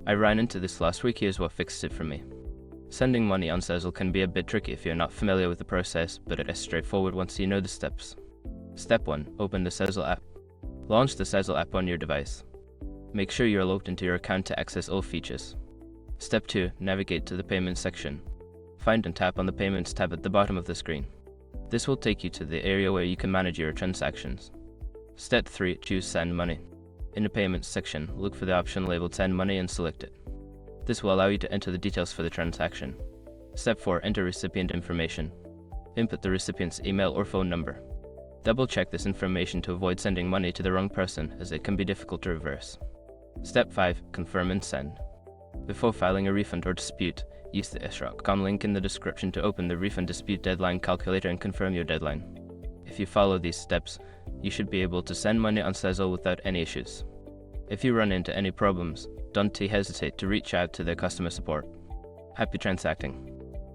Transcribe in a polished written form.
I ran into this last week. Here's what fixed it for me. Sending money on Sezzle can be a bit tricky if you're not familiar with the process, but it is straightforward once you know the steps. Step 1. Open the Sezzle app. Launch the Sezzle app on your device. Make sure you're logged into your account to access all features. Step 2. Navigate to the Payments section. Find and tap on the Payments tab at the bottom of the screen. This will take you to the area where you can manage your transactions. Step 3. Choose Send Money. In the Payments section, look for the option labeled Send Money and select it. This will allow you to enter the details for the transaction. Step 4. Enter recipient information. Input the recipient's email or phone number. Double-check this information to avoid sending money to the wrong person, as it can be difficult to reverse. Step 5. Confirm and send. Before filing a refund or dispute, use the Sezzle link in the description to open the refund dispute deadline calculator and confirm your deadline. If you follow these steps, you should be able to send money on Sezzle without any issues. If you run into any problems, don't hesitate to reach out to their customer support. Happy transacting!